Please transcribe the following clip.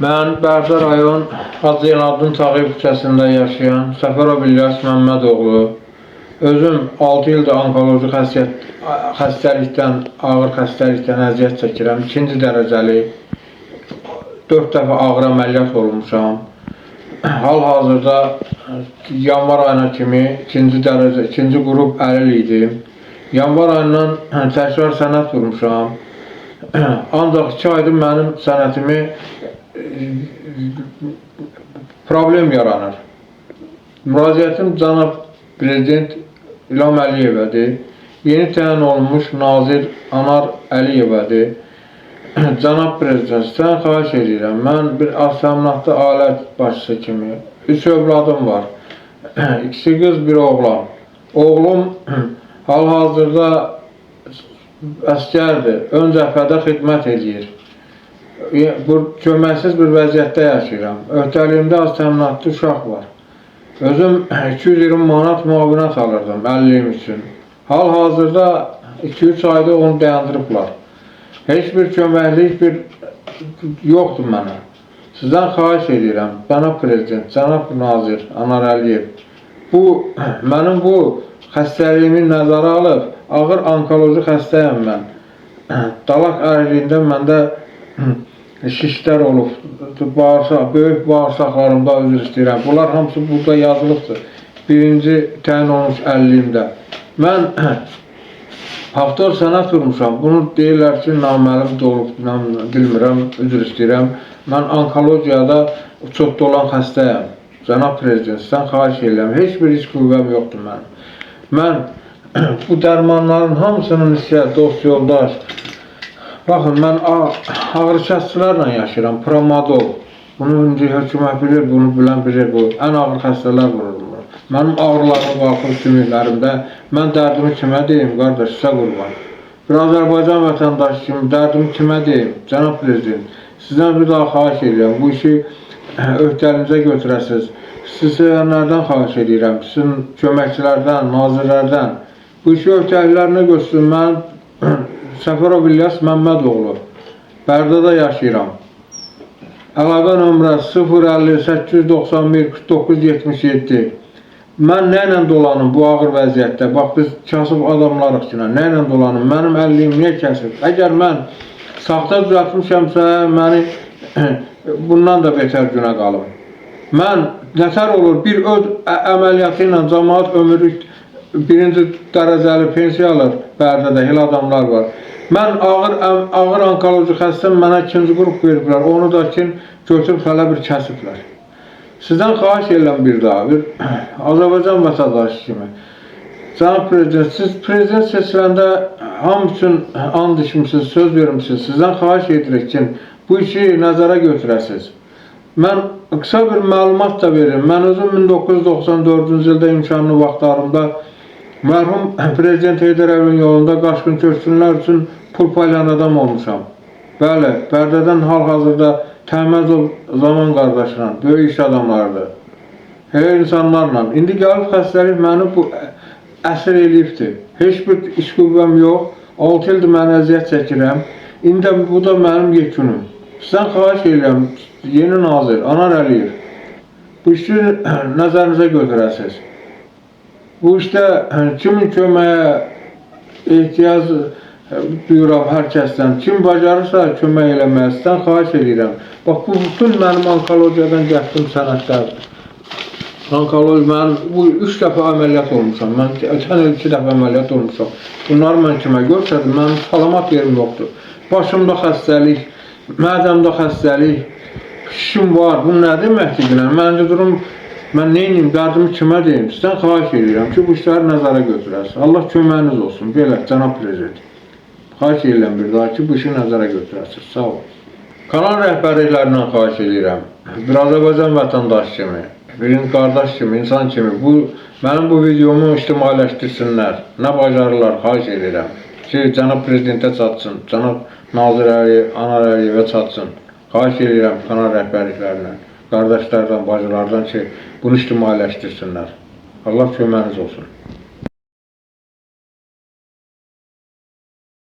Mən Bərdə rayon Hacıyeladın Tağıyev küçəsində yaşayan Səfərov İlyas Məmmədoğlu. Özüm 6 ildir onkoloji xəstəlikdən, ağır xəstəlikdən əziyyət çəkirəm. 2-ci dərəcəli 4 dəfə ağır əməliyyat olmuşam. Hal-hazırda yanvar ayına kimi 2-ci qrup əlil idim. Yanvar ayından təkrar sənət vurmuşam. Ancaq 2 aydır mənim sənətimi problem yaranır. Müraciətim cənab Prezident İlham Əliyevədir. Yeni təyin olmuş Nazir Anar Əliyevədir. Cənab Prezident, sizdən xahiş edirəm. Mən bir aztəminatlı alət başçısı kimi 3 övladım var. 2 qız, 1 oğlan. Oğlum hal-hazırda əskərdir. Ön cəbhədə xidmət edir. Köməksiz bir vəziyyətdə yaşayıram. Öhdəliyimdə aztəminatlı uşaq var. Özüm 220 manat müavinət alırdım 50-lim üçün. Hal-hazırda 2-3 ayda onu dayandırıblar. Heç bir köməklik yoxdur mənə. Sizdən xahiş edirəm, cənab Prezident, cənab Nazir Anar Əliyev. Mənim bu xəstəliyimi nəzərə alıb, ağır onkoloji xəstəyəm mən. Dalaq əriliyində məndə şişlər olub, böyük bağırsaqlarımda üzr istəyirəm. Bunlar hamısı burada yazılıbdır. 1-ci təyin olmuş 50-limdə. Mən haftor sənət vurmuşam. Bunu deyirlər ki, naməlim olub, bilmirəm, üzr istəyirəm. Mən onkologiyada çox olan xəstəyəm. Cənab Prezident, sizdən xahiş edirəm. Heç bir iş qüvvəm yoxdur mənim. Mən bu dərmanların hamısının isə dost yoldaş. Baxın, mən ağrı kəsicilərlə yaşayıram, Promadol. Bunu önce hökumət bilir, bunu bilən bilir, bu ən ağır xəstələr vurur. Mənim ağrılarım qalxır sümüklərimdə. Mən dərdimi kimə deyim, qardaş, sizə qurban. Bir Azərbaycan vətəndaşı kimi dərdimi kimə deyim, cənab Prezident. Sizdən bir daha xahiş edirəm, bu işi öhdəlinizə götürəsiniz. Sizlərdən xahiş edirəm, sizin köməkçilərdən, nazirlərdən. Bu işi öhdəliklərinə götürsün. Mən Səfərov İlyas Məmmədoğlu, Bərdədə yaşayıram. Əlaqə nömrə 050 891 49 77. Mən nə ilə dolanım bu ağır vəziyyətdə? Bax, biz kasıb adamlarıq ki, nə ilə dolanım? Mənim 50-lim niyə kəsib? Əgər mən saxta düzəltmişəmsə, məni bundan da betər günə qalım. Mən nətər olur, bir əməliyyatı ilə cəmaat ömürlük 1-ci dərəcəli pensiya alır, Bərdədə elə adamlar var. Mən ağır onkoloji xəstəm, mənə 2-ci qrup veriblər, onu da ki, götürüb hələ bir kəsiblər. Sizdən xahiş edirəm bir daha, bir Azərbaycan vətəndaşı kimi. Cənab Prezident, siz prezident seçiləndə hamı üçün and içmişsiniz, söz vermişsiniz. Sizdən xahiş edirik ki, bu işi nəzərə götürəsiniz. Mən qısa bir məlumat da verim. Mən özüm 1994-cü ildə imkanlı vaxtlarımda mərhum Prezident Heydər Əliyevin yolunda qaçqın köçkünlər üçün pul paylayan adam olmuşam. Bəli, Bərdədən hal-hazırda Təhməzov zaman qardaşla, böyük iş adamlardır. Elə insanlarla. İndi gəlib xəstəlik məni bu əsir eləyibdir. Heç bir iş qüvvəm yox. 6 ildir mən əziyyət çəkirəm. İndi bu da mənim yekunum. Sizdən xahiş edirəm, yeni nazir Anar Əliyev, bu işi nəzərinizə götürəsiniz. Bu işdə kimin köməyə ehtiyac duyuram hər kəsdən, kim bacarırsa kömək eləməyə, sizdən xahiş edirəm. Bax, bu bütün mənim onkologiyadan gətirdim sənətlərdir. Onkoloji, mən bu 3 dəfə əməliyyat olmuşam, mən ötən il 2 dəfə əməliyyat olmuşam. Bunları mən kimə görsədim, mənim salamat yerim yoxdur. Başımda xəstəlik, mədəmdə xəstəlik, şişim var, bu nə deməkdir? Məncə durum, mən neyim, dərdimi kimə deyim? Sizdən xahiş edirəm ki, bu işləri nəzərə götürəsiniz. Allah köməyiniz olsun, belə, cənab Prezident. Xahiş edirəm bir daha ki, bu işi nəzərə götürəsiniz. Sağ olun. Kanal rəhbərliklərindən xahiş edirəm. Bir Azərbaycan vətəndaşı kimi, bir qardaş kimi, insan kimi mənim bu videomu ictimailəşdirsinlər. Nə bacarırlar, xahiş edirəm ki, cənab Prezidentə çatsın, cənab Nazir Anar Əliyevə çatsın. Xahiş edirəm kanal rəhbərliklərindən, qardaşlardan, bacılardan ki, bunu ictimailəşdirsinlər. Allah köməyiniz olsun.